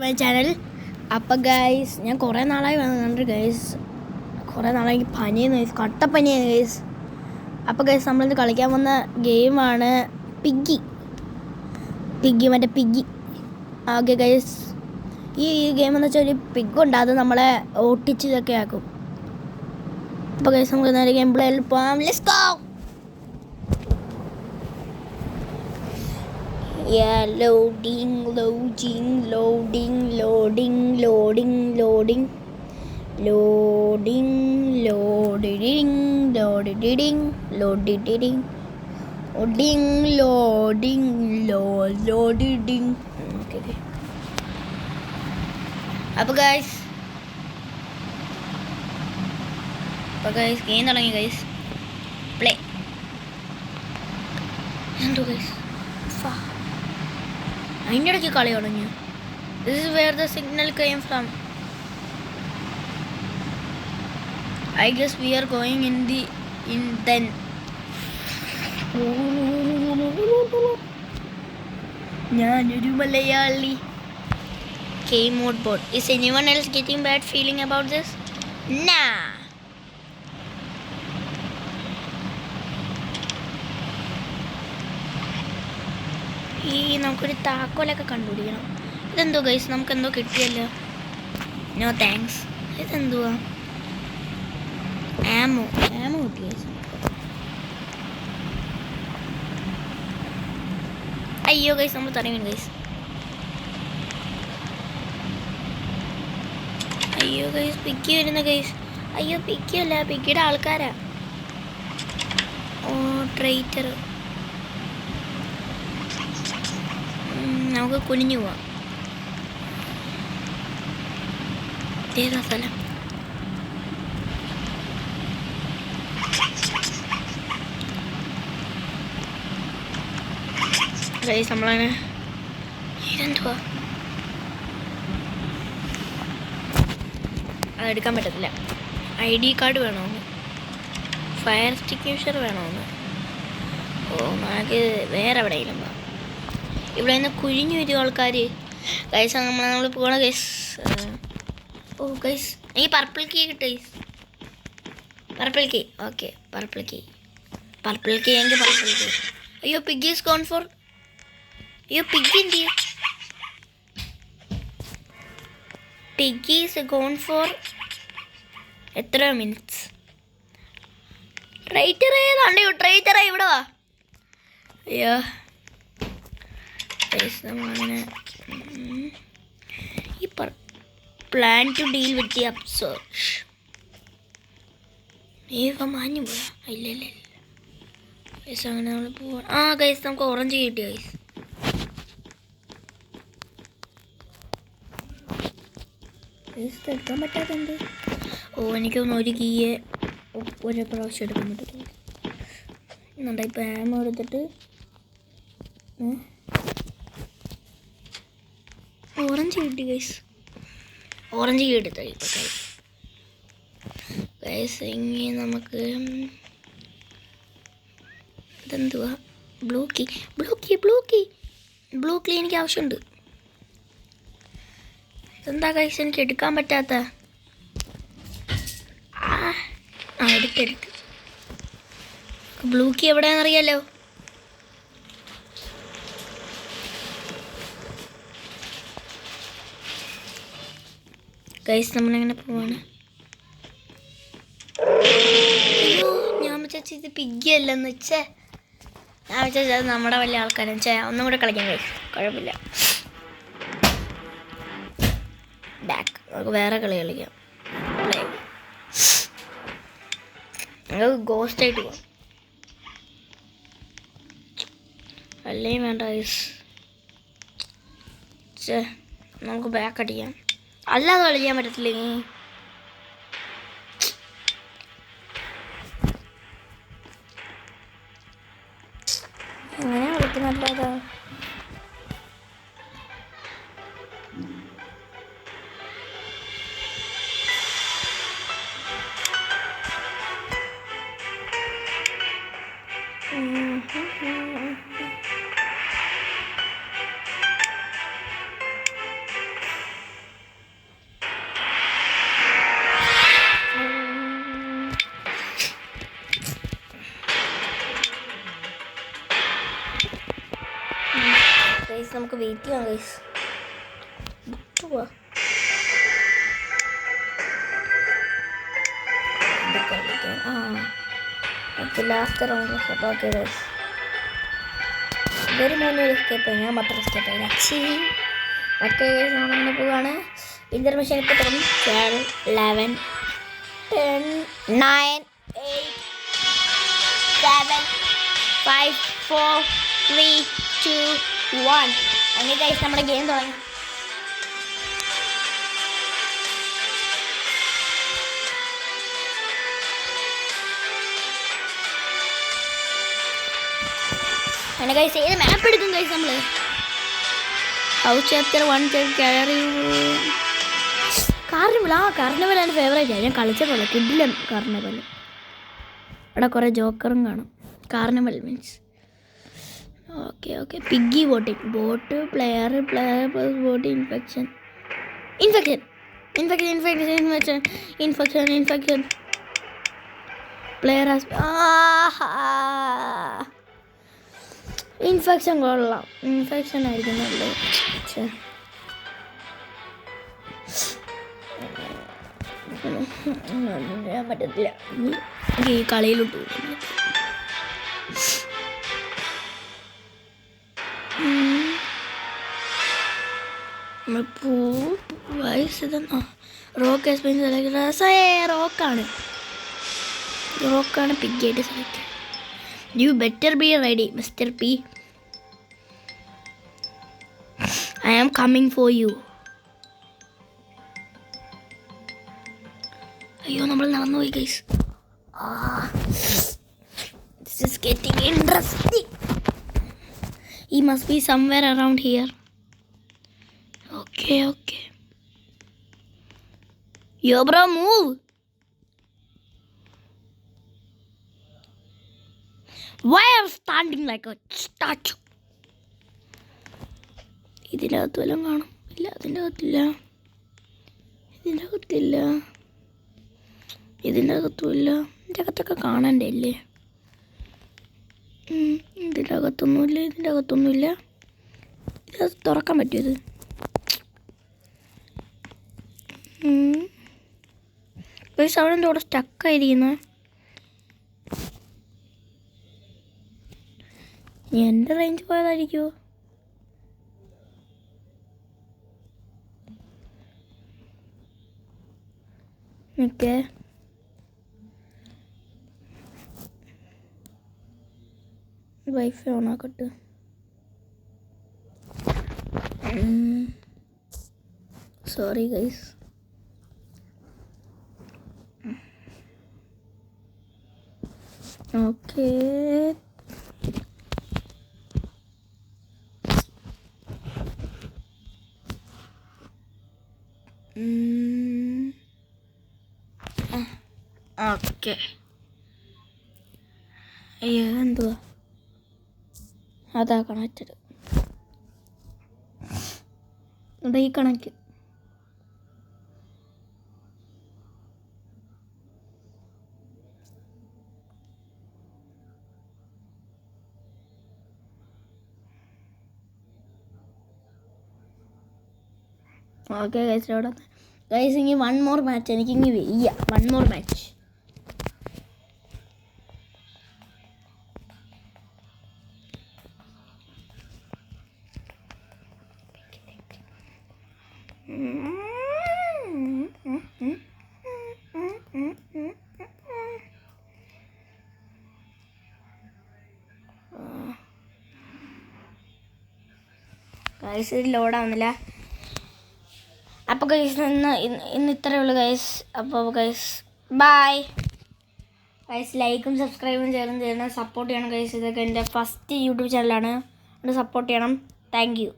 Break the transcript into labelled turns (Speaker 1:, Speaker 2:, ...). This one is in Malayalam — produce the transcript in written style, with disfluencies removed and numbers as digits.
Speaker 1: My channel. അപ്പം ഗൈസ് ഞാൻ കുറേ നാളായി വന്നിട്ടുണ്ട് ഗൈസ്. കുറേ നാളായി പനിയെന്ന് ഗൈസ്, കട്ടപ്പനിയാണ് ഗൈസ്. അപ്പോൾ ഗൈസ് നമ്മളിത് കളിക്കാൻ വന്ന ഗെയിമാണ് പിഗ്ഗി മറ്റേ പിഗ്ഗി. ഓക്കെ ഗൈസ്, ഈ ഗെയിം എന്ന് വെച്ചാൽ ഒരു പിഗ്ഗുണ്ട്, അത് നമ്മളെ ഓട്ടിച്ച് ഇതൊക്കെ ആക്കും. അപ്പോൾ ഗൈസ് നമുക്ക് നേരെ ഗെയിം പ്ലേയിൽ പോകാം. Let's go. Yeah, loading. Okay. അപ്പോൾ ഗൈസ് ഗെയിം തുടങ്ങി ഗൈസ്. പ്ലേ. എന്തോ ഗൈസ് അതിൻ്റെ ഇടയ്ക്ക് കളി തുടങ്ങി. This is where the signal came from. I guess we are going in then. ഞാനൊരു Malayali. Game mode board. Is anyone else getting bad feeling about this? Nah. ഈ നമുക്കൊരു താക്കോലൊക്കെ കണ്ടുപിടിക്കണം. ഇതെന്തോ ഗൈസ്, നമുക്കെന്തോ കിട്ടിയല്ലോ. No thanks. ഇതെന്തുവാ? ആമോ കിട്ടി ഗൈസ്. അയ്യോ ഗൈസ്, നമ്മൾ തടയും ഗൈസ്. അയ്യോ ഗൈസ്, പിക്കി വരുന്ന ഗൈസ്. അയ്യോ പിക്കിയല്ല, പിക്കിയുടെ ആൾക്കാരാ. ഓ ട്രൈറ്റർ. നമുക്ക് കുനിഞ്ഞു പോവാം. ഏതാ സ്ഥലം? ഗൈസ് നമ്മളാണ്. ഇതെന്തുവാ? അതെടുക്കാൻ പറ്റത്തില്ല. ID കാർഡ് വേണമെന്ന്, ഫയർ എക്സ്റ്റിങ്ക്വിഷർ വേണമെന്ന്. ഓ നമുക്ക് വേറെ എവിടെയെങ്കിലും പോകാം. ഇവിടെ നിന്ന് കുഴിഞ്ഞു വരും ആൾക്കാർ ഗൈസ്. നമ്മൾ പോകണ ഗൈസ്. ഓ ഗൈസ് എനിക്ക് പർപ്പിൾ കീ കിട്ടും guys. Purple key. Okay purple key എങ്കിൽ പർപ്പിൾ കീ. അയ്യോ പിഗ്ഗി ഈസ് ഗോൺ ഫോർ. അയ്യോ പിഗ്ഗി എന്ത് ചെയ്യും? പിഗ്ഗി ഈസ് ഗോൺ ഫോർ എത്ര മിനിറ്റ്സ്? ട്രൈറ്ററേ ട്രൈറ്ററേ ഇവിടെ വാ. അയ്യോ നമ്മളങ്ങനെ ഈ plan to deal with the absorb. മാഞ്ഞു പോയാ? ഇല്ല ഗൈസ്, അങ്ങനെ നമ്മൾ പോവാ. ആ ഗൈസ് നമുക്ക് ഓറഞ്ച് കിട്ടി ഗൈസ്. എടുക്കാൻ പറ്റാത്തത്. ഓ എനിക്കൊന്ന് ഒരു കീയെ ഒരു പ്രാവശ്യം എടുക്കാൻ പറ്റത്തില്ല. എന്നുണ്ടാ ഇപ്പം ആമ എടുത്തിട്ട് ഓറഞ്ച് കിട്ടി ഗൈസ്. ഓറഞ്ച് കിട്ടി ഇപ്പം ഗൈസ്. ഇനി നമുക്ക് ഇതെന്തുവാ? ബ്ലൂ കീ എനിക്ക് ആവശ്യമുണ്ട്. ഇതെന്താ ഗൈസ് എനിക്ക് എടുക്കാൻ പറ്റാത്ത? എടുത്ത് ബ്ലൂ കീ എവിടെയാണെന്നറിയാലോ. ഗൈസ് നമ്മളിങ്ങനെ പോവാണ്. അയ്യോ ഞാൻ വിചാരിച്ചു ഇത് പിഗ്ഗി അല്ലെന്ന് വെച്ചേ. ഞാൻ വിചാരിച്ചത് അത് നമ്മുടെ വലിയ ആൾക്കാരെന്ന് വെച്ചാൽ ഒന്നും കൂടെ കളിക്കാൻ ഗൈസ്. കുഴപ്പമില്ല. ബാക്ക്. നമുക്ക് വേറെ കളി കളിക്കാം. നമുക്ക് ഗോസ്റ്റ് ആയിട്ട് പോവാം. അല്ലെങ്കിൽ വേണ്ട ഗൈസ്. നമുക്ക് ബാക്ക് അടിക്കാം. അല്ലാതെ കളിക്കാൻ പറ്റത്തില്ല. എങ്ങനെ കളിക്കുന്നല്ലാതെ? നമുക്ക് വെയിറ്റ് ചെയ്യാം ഗൈസ്. പോവാ ലാസ്റ്റ് റൗണ്ട് ഓക്കെ ഗൈസ്. ഇതൊരു 3 എസ്കേപ്പ് ഞാൻ മാത്രം എസ്കേപ്പ് ആയി. ഓക്കെ ഗൈസ് നമ്മളങ്ങനെ പോവാണ്. ഇന്റർമിഷൻ ഇപ്പോൾ തുടങ്ങും. 12, 11, 10, 9, 8, 7, 5, 4, 3, 2, 1. അങ്ങനെ ഗൈസ് നമ്മുടെ ഗെയിം തുടങ്ങി. അങ്ങനെ ഗൈസ് ഏത് മാപ്പ് എടുക്കും ഗൈസ് നമ്മൾ? House chapter 1 carnival. കാർണിവലാണ് ഫേവറേറ്റ്. ഞാൻ കളിച്ചിട്ടുള്ള കിഡില്ല കാർണിവൽ. ഇവിടെ കുറേ ജോക്കറും കാണും. Carnival means okay. Piggy voting. Bot player plus bot infection player infection കൊള്ളാം. ഇൻഫെക്ഷൻ ആയിരിക്കും നല്ലത്. ഞാൻ പറ്റത്തില്ല ഈ കളിയിലോട്ട്. റോക്കാണ് പിഗ്ഗായിട്ട് select. You better be ready, Mr. P. I am coming for you. അയ്യോ നമ്മൾ നടന്നു പോയി guys. This is getting interesting. He must be somewhere around here. Okay. Yo bro, move. Why are you standing like a statue? ഇതിനകത്ത് വല്ലതും കാണും. ഇല്ല, അതിൻ്റെ അകത്തില്ല. ഇതിൻ്റെ അകത്തുമില്ല. ഇതിൻ്റെ അകത്തൊക്കെ കാണണ്ടേ അല്ലേ? ഇതിൻ്റെ അകത്തൊന്നുമില്ല. ഇത് തുറക്കാൻ പറ്റുമത്? ഒരു സൗണ്ടിൻ്റെ കൂടെ സ്റ്റക്കായിരിക്കുന്നത്. എൻ്റെ റേഞ്ച് പോയതായിരിക്കുമോ? ഓക്കെ വൈഫൈ ഓൺ ആക്കട്ടെ. Sorry guys. Okay okay. അയ്യോ എന്തുവാ അതാ കണക്റ്റഡ്. ഇവിടെ ഈ കണക്റ്റ്. ഓക്കെ ഗൈസ് ഇവിടെ ഗൈസ് ഇനി 1 more മാച്ച്. എനിക്കിങ്ങി വയ്യ. 1 more മാച്ച്. ഗൈസ് ഇത് ലോഡാവുന്നില്ല. അപ്പോൾ ഗൈസ് ഇന്ന് ഇത്രയേ ഉള്ളൂ ഗൈസ്. അപ്പോൾ ഗൈസ് ബൈ ഗൈസ്. ലൈക്കും സബ്സ്ക്രൈബും ചെയ്യണം. സപ്പോർട്ട് ചെയ്യണം ഗൈസ്. ഇതൊക്കെ എൻ്റെ ഫസ്റ്റ് യൂട്യൂബ് ചാനലാണ്. സപ്പോർട്ട് ചെയ്യണം. Thank you.